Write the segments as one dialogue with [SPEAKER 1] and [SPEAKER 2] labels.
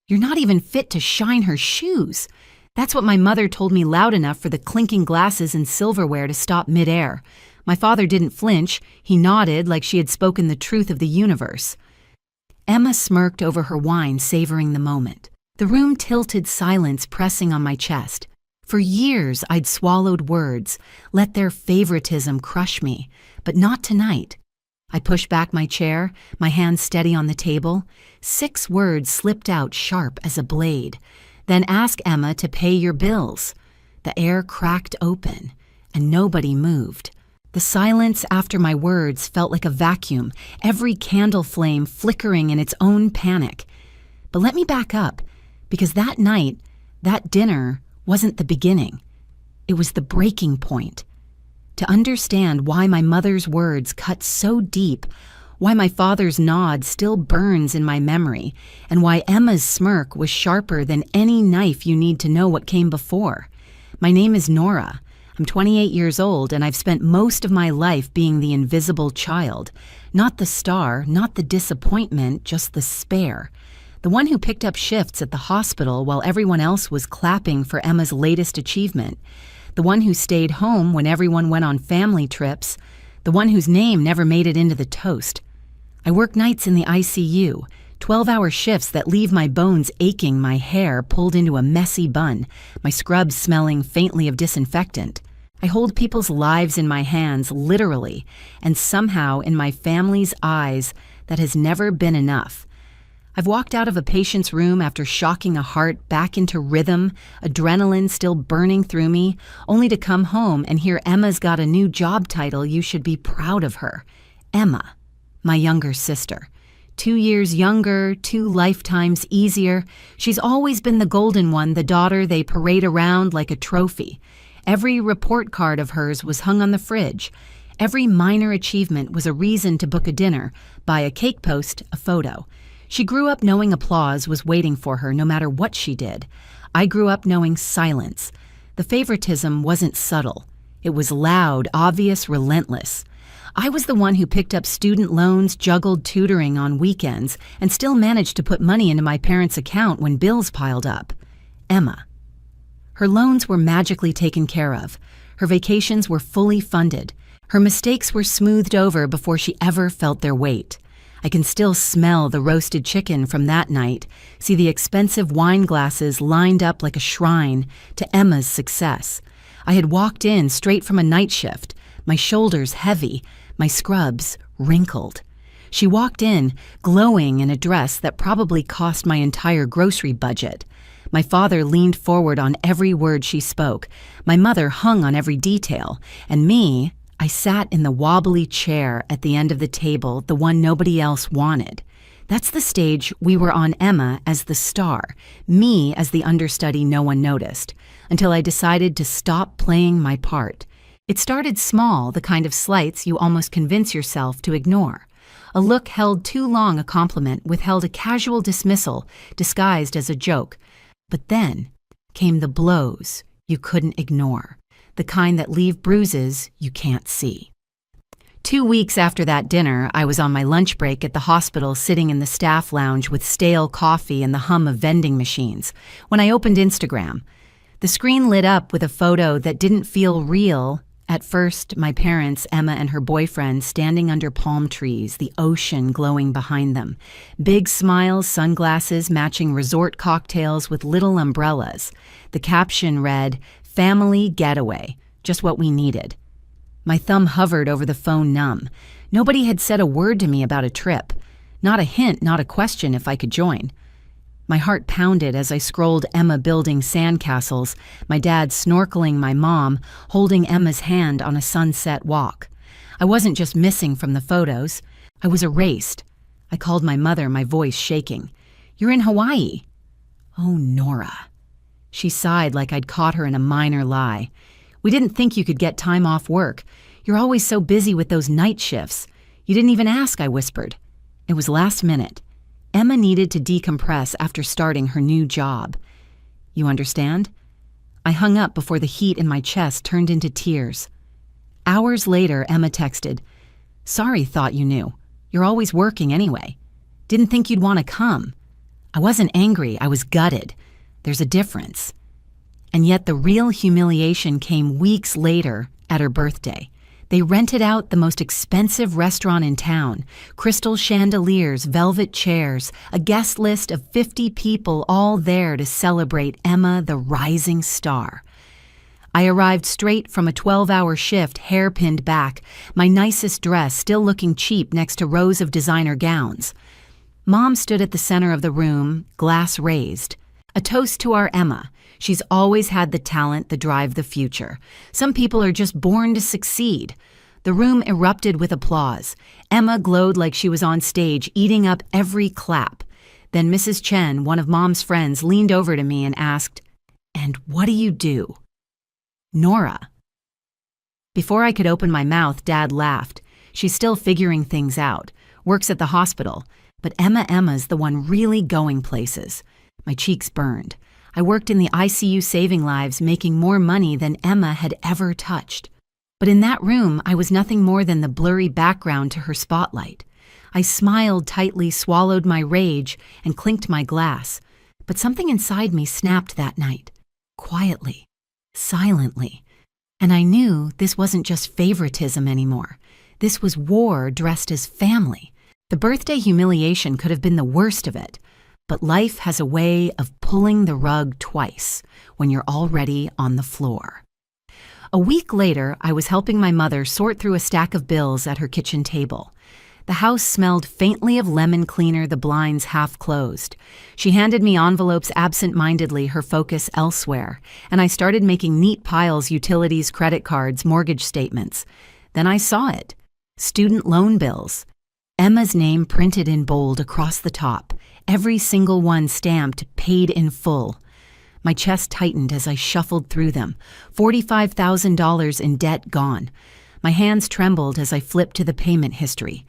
[SPEAKER 1] You're not even fit to shine her shoes." That's what my mother told me loud enough for the clinking glasses and silverware to stop midair. My father didn't flinch. He nodded like she had spoken the truth of the universe. Emma smirked over her wine, savoring the moment. The room tilted, silence pressing on my chest. For years, I'd swallowed words, let their favoritism crush me, but not tonight. I pushed back my chair, my hands steady on the table. 6 words slipped out sharp as a blade. "Then ask Emma to pay your bills." The air cracked open, and nobody moved. The silence after my words felt like a vacuum, every candle flame flickering in its own panic. But let me back up, because that night, that dinner, wasn't the beginning. It was the breaking point. To understand why my mother's words cut so deep, why my father's nod still burns in my memory, and why Emma's smirk was sharper than any knife you need to know what came before. My name is Nora. I'm 28 years old, and I've spent most of my life being the invisible child. Not the star, not the disappointment, just the spare. The one who picked up shifts at the hospital while everyone else was clapping for Emma's latest achievement. The one who stayed home when everyone went on family trips. The one whose name never made it into the toast. I work nights in the ICU, 12-hour shifts that leave my bones aching, my hair pulled into a messy bun, my scrubs smelling faintly of disinfectant. I hold people's lives in my hands, literally, and somehow in my family's eyes, that has never been enough. I've walked out of a patient's room after shocking a heart back into rhythm, adrenaline still burning through me, only to come home and hear Emma's got a new job title. You should be proud of her. Emma, my younger sister. 2 years younger, 2 lifetimes easier. She's always been the golden one, the daughter they parade around like a trophy. Every report card of hers was hung on the fridge. Every minor achievement was a reason to book a dinner, buy a cake post, a photo. She grew up knowing applause was waiting for her no matter what she did. I grew up knowing silence. The favoritism wasn't subtle. It was loud, obvious, relentless. I was the one who picked up student loans, juggled tutoring on weekends, and still managed to put money into my parents' account when bills piled up. Emma. Her loans were magically taken care of. Her vacations were fully funded. Her mistakes were smoothed over before she ever felt their weight. I can still smell the roasted chicken from that night, see the expensive wine glasses lined up like a shrine to Emma's success. I had walked in straight from a night shift, my shoulders heavy, my scrubs wrinkled. She walked in, glowing in a dress that probably cost my entire grocery budget. My father leaned forward on every word she spoke. My mother hung on every detail. And me, I sat in the wobbly chair at the end of the table, the one nobody else wanted. That's the stage we were on, Emma as the star, me as the understudy no one noticed, until I decided to stop playing my part. It started small, the kind of slights you almost convince yourself to ignore. A look held too long a compliment withheld a casual dismissal disguised as a joke. But then came the blows you couldn't ignore. The kind that leave bruises you can't see. 2 weeks after that dinner, I was on my lunch break at the hospital sitting in the staff lounge with stale coffee and the hum of vending machines, when I opened Instagram. The screen lit up with a photo that didn't feel real. At first, my parents, Emma and her boyfriend, standing under palm trees, the ocean glowing behind them. Big smiles, sunglasses matching resort cocktails with little umbrellas. The caption read, "Family getaway, just what we needed." My thumb hovered over the phone numb. Nobody had said a word to me about a trip. Not a hint, not a question if I could join. My heart pounded as I scrolled Emma building sandcastles, my dad snorkeling, my mom holding Emma's hand on a sunset walk. I wasn't just missing from the photos. I was erased. I called my mother, my voice shaking. "You're in Hawaii." "Oh, Nora." She sighed like I'd caught her in a minor lie. "We didn't think you could get time off work. You're always so busy with those night shifts. You didn't even ask," I whispered. It was last minute. Emma needed to decompress after starting her new job. "You understand?" I hung up before the heat in my chest turned into tears. Hours later, Emma texted, "Sorry, thought you knew. You're always working anyway. Didn't think you'd want to come." I wasn't angry, I was gutted. There's a difference. And yet the real humiliation came weeks later at her birthday. They rented out the most expensive restaurant in town, crystal chandeliers, velvet chairs, a guest list of 50 people all there to celebrate Emma, the rising star. I arrived straight from a 12-hour shift, hair pinned back, my nicest dress still looking cheap next to rows of designer gowns. Mom stood at the center of the room, glass raised. A toast to our Emma. She's always had the talent, the drive, the future. Some people are just born to succeed. The room erupted with applause. Emma glowed like she was on stage, eating up every clap. Then Mrs. Chen, one of Mom's friends, leaned over to me and asked, "And what do you do?" "Nora." Before I could open my mouth, Dad laughed. She's still figuring things out, works at the hospital, but Emma's the one really going places. My cheeks burned. I worked in the ICU saving lives, making more money than Emma had ever touched. But in that room, I was nothing more than the blurry background to her spotlight. I smiled tightly, swallowed my rage, and clinked my glass. But something inside me snapped that night. Quietly. Silently. And I knew this wasn't just favoritism anymore. This was war dressed as family. The birthday humiliation could have been the worst of it. But life has a way of pulling the rug twice when you're already on the floor. A week later, I was helping my mother sort through a stack of bills at her kitchen table. The house smelled faintly of lemon cleaner, the blinds half closed. She handed me envelopes absent-mindedly, her focus elsewhere, and I started making neat piles: utilities, credit cards, mortgage statements. Then I saw it. Student loan bills. Emma's name printed in bold across the top. Every single one stamped, paid in full. My chest tightened as I shuffled through them. $45,000 in debt gone. My hands trembled as I flipped to the payment history.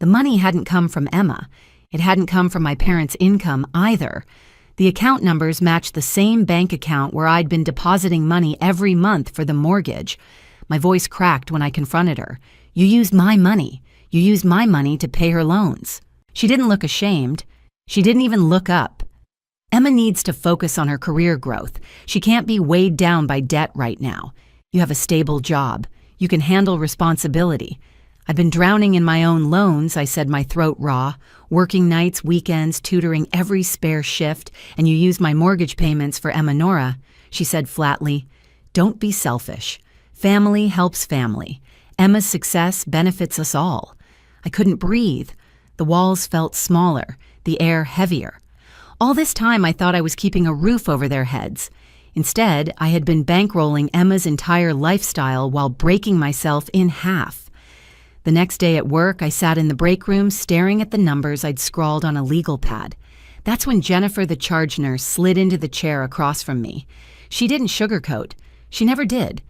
[SPEAKER 1] The money hadn't come from Emma. It hadn't come from my parents' income either. The account numbers matched the same bank account where I'd been depositing money every month for the mortgage. My voice cracked when I confronted her. "You used my money. You used my money to pay her loans." She didn't look ashamed. She didn't even look up. Emma needs to focus on her career growth. She can't be weighed down by debt right now. You have a stable job. You can handle responsibility. I've been drowning in my own loans, I said, my throat raw, working nights, weekends, tutoring every spare shift, and you use my mortgage payments for Emma. Nora, she said flatly, don't be selfish. Family helps family. Emma's success benefits us all. I couldn't breathe. The walls felt smaller, the air heavier. All this time I thought I was keeping a roof over their heads. Instead, I had been bankrolling Emma's entire lifestyle while breaking myself in half. The next day at work, I sat in the break room staring at the numbers I'd scrawled on a legal pad. That's when Jennifer, the charge nurse, slid into the chair across from me. She didn't sugarcoat. She never did.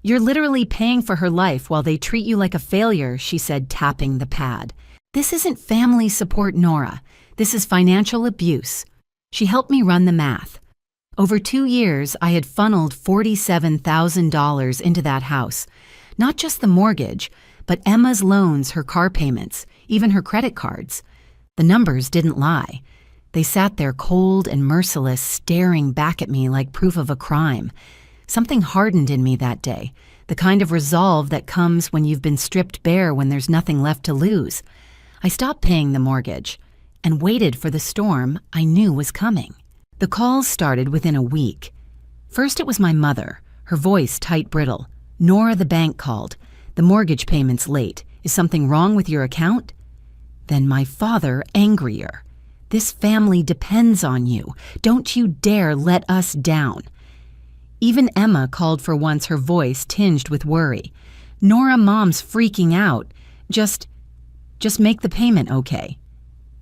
[SPEAKER 1] "You're literally paying for her life while they treat you like a failure," she said, tapping the pad. "This isn't family support, Nora. This is financial abuse." She helped me run the math. Over 2 years, I had funneled $47,000 into that house. Not just the mortgage, but Emma's loans, her car payments, even her credit cards. The numbers didn't lie. They sat there cold and merciless, staring back at me like proof of a crime. Something hardened in me that day, the kind of resolve that comes when you've been stripped bare when there's nothing left to lose. I stopped paying the mortgage and waited for the storm I knew was coming. The calls started within a week. First it was my mother, her voice tight brittle. "Nora, the bank called. The mortgage payment's late. Is something wrong with your account?" Then my father, angrier. "This family depends on you. Don't you dare let us down." Even Emma called for once, her voice tinged with worry. "Nora, Mom's freaking out. Just make the payment, okay?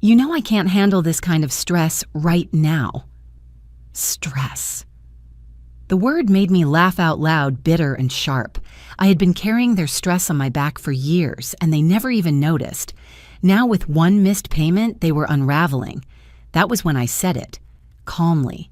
[SPEAKER 1] You know I can't handle this kind of stress right now." Stress. The word made me laugh out loud, bitter and sharp. I had been carrying their stress on my back for years, and they never even noticed. Now with one missed payment, they were unraveling. That was when I said it, calmly,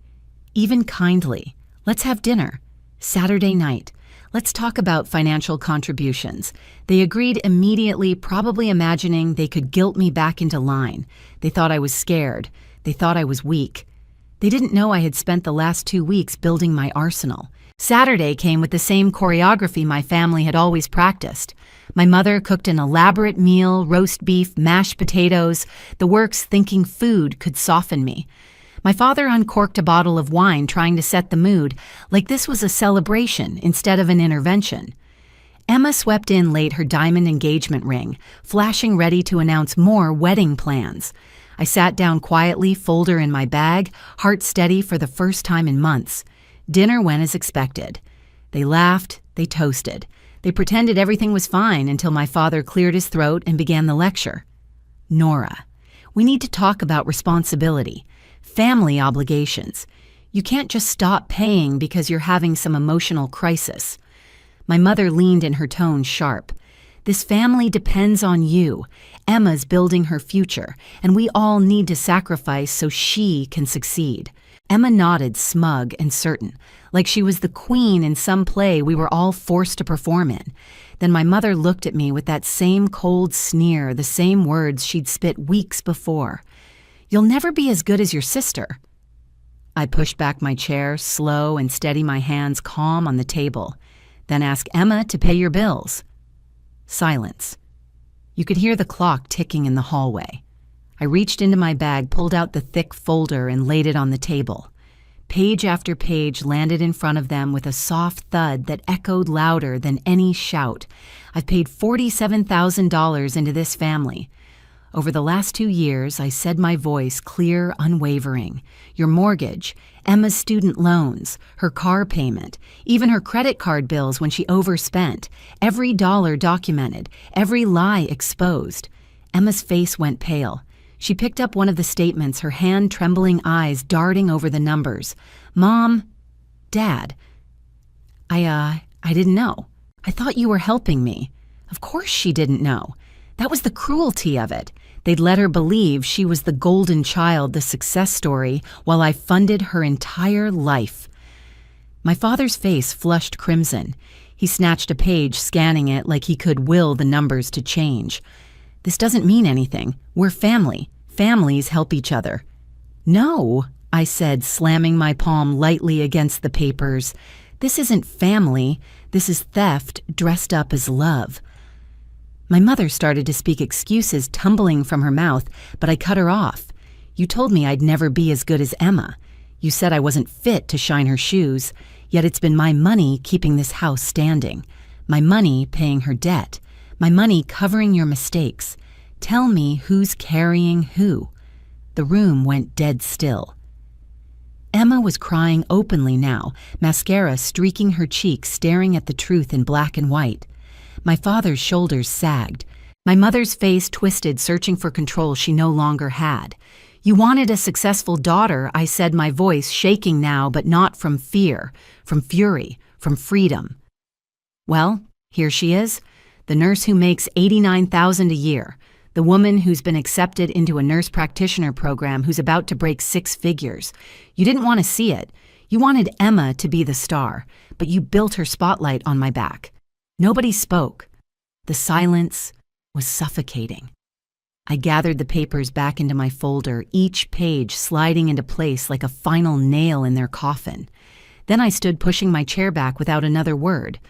[SPEAKER 1] even kindly. "Let's have dinner. Saturday night. Let's talk about financial contributions." They agreed immediately, probably imagining they could guilt me back into line. They thought I was scared. They thought I was weak. They didn't know I had spent the last 2 weeks building my arsenal. Saturday came with the same choreography my family had always practiced. My mother cooked an elaborate meal, roast beef, mashed potatoes, the works, thinking food could soften me. My father uncorked a bottle of wine, trying to set the mood, like this was a celebration instead of an intervention. Emma swept in late, her diamond engagement ring, flashing ready to announce more wedding plans. I sat down quietly, folder in my bag, heart steady for the first time in months. Dinner went as expected. They laughed, they toasted. They pretended everything was fine until my father cleared his throat and began the lecture. Nora, we need to talk about responsibility, family obligations. You can't just stop paying because you're having some emotional crisis. My mother leaned in, her tone sharp. This family depends on you. Emma's building her future, and we all need to sacrifice so she can succeed. Emma nodded, smug and certain, like she was the queen in some play we were all forced to perform in. Then my mother looked at me with that same cold sneer, the same words she'd spit weeks before. You'll never be as good as your sister. I pushed back my chair, slow and steady, my hands calm on the table. Then ask Emma to pay your bills. Silence. You could hear the clock ticking in the hallway. I reached into my bag, pulled out the thick folder, and laid it on the table. Page after page landed in front of them with a soft thud that echoed louder than any shout. I've paid $47,000 into this family. Over the last 2 years, I said, my voice clear, unwavering. Your mortgage, Emma's student loans, her car payment, even her credit card bills when she overspent. Every dollar documented, every lie exposed. Emma's face went pale. She picked up one of the statements, her hand-trembling eyes darting over the numbers. Mom, Dad, I didn't know. I thought you were helping me. Of course she didn't know. That was the cruelty of it. They'd let her believe she was the golden child, the success story, while I funded her entire life. My father's face flushed crimson. He snatched a page, scanning it like he could will the numbers to change. This doesn't mean anything. We're family. Families help each other. No, I said, slamming my palm lightly against the papers. This isn't family. This is theft dressed up as love. My mother started to speak, excuses tumbling from her mouth, but I cut her off. You told me I'd never be as good as Emma. You said I wasn't fit to shine her shoes, yet it's been my money keeping this house standing. My money paying her debt. My money covering your mistakes. Tell me who's carrying who. The room went dead still. Emma was crying openly now, mascara streaking her cheeks, staring at the truth in black and white. My father's shoulders sagged. My mother's face twisted, searching for control she no longer had. You wanted a successful daughter, I said, my voice shaking now, but not from fear, from fury, from freedom. Well, here she is, the nurse who makes $89,000 a year, the woman who's been accepted into a nurse practitioner program who's about to break 6 figures. You didn't want to see it. You wanted Emma to be the star, but you built her spotlight on my back. Nobody spoke. The silence was suffocating. I gathered the papers back into my folder, each page sliding into place like a final nail in their coffin. Then I stood pushing my chair back without another word.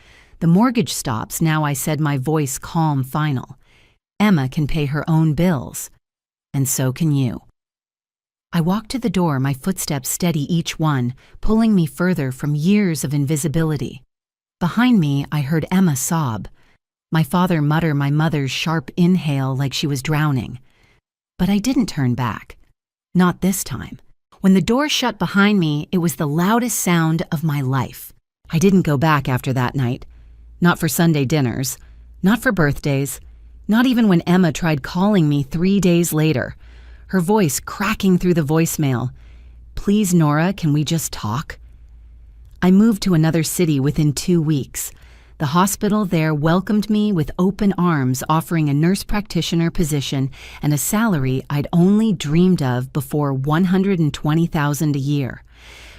[SPEAKER 1] The mortgage stops now, I said, my voice calm, final. Emma can pay her own bills, and so can you. I walked to the door, my footsteps steady each one, pulling me further from years of invisibility. Behind me, I heard Emma sob. My father mutter my mother's sharp inhale like she was drowning. But I didn't turn back. Not this time. When the door shut behind me, it was the loudest sound of my life. I didn't go back after that night. Not for Sunday dinners. Not for birthdays. Not even when Emma tried calling me 3 days later. Her voice cracking through the voicemail. Please, Nora, can we just talk? I moved to another city within 2 weeks. The hospital there welcomed me with open arms, offering a nurse practitioner position and a salary I'd only dreamed of before, $120,000 a year.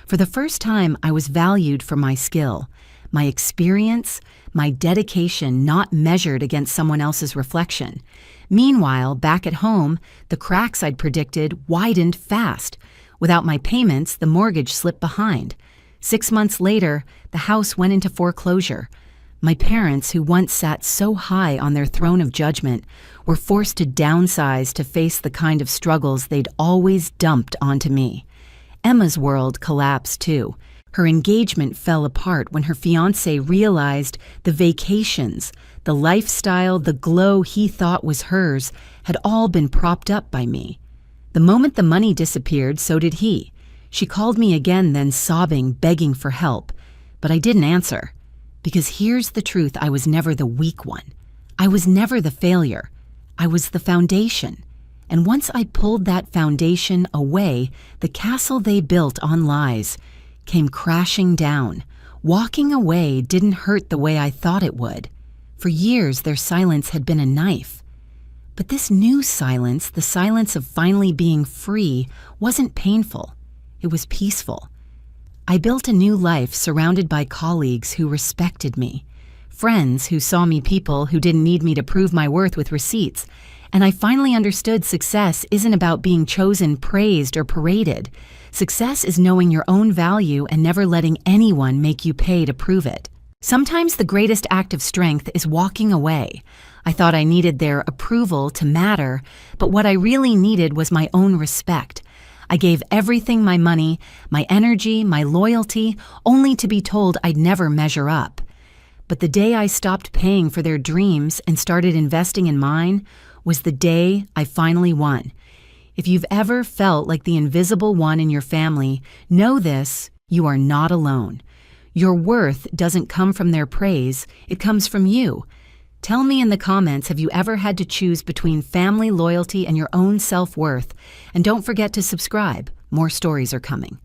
[SPEAKER 1] For the first time, I was valued for my skill, my experience, my dedication, not measured against someone else's reflection. Meanwhile, back at home, the cracks I'd predicted widened fast. Without my payments, the mortgage slipped behind. 6 months later, the house went into foreclosure. My parents, who once sat so high on their throne of judgment, were forced to downsize to face the kind of struggles they'd always dumped onto me. Emma's world collapsed too. Her engagement fell apart when her fiancé realized the vacations, the lifestyle, the glow he thought was hers had all been propped up by me. The moment the money disappeared, so did he. She called me again, then sobbing, begging for help. But I didn't answer. Because here's the truth, I was never the weak one. I was never the failure. I was the foundation. And once I pulled that foundation away, the castle they built on lies came crashing down. Walking away didn't hurt the way I thought it would. For years, their silence had been a knife. But this new silence, the silence of finally being free, wasn't painful. It was peaceful. I built a new life surrounded by colleagues who respected me, friends who saw me people who didn't need me to prove my worth with receipts, and I finally understood success isn't about being chosen, praised, or paraded. Success is knowing your own value and never letting anyone make you pay to prove it. Sometimes the greatest act of strength is walking away. I thought I needed their approval to matter, but what I really needed was my own respect. I gave everything, my money, my energy, my loyalty, only to be told I'd never measure up. But the day I stopped paying for their dreams and started investing in mine was the day I finally won. If you've ever felt like the invisible one in your family, know this: you are not alone. Your worth doesn't come from their praise, it comes from you. Tell me in the comments, have you ever had to choose between family loyalty and your own self-worth? And don't forget to subscribe. More stories are coming.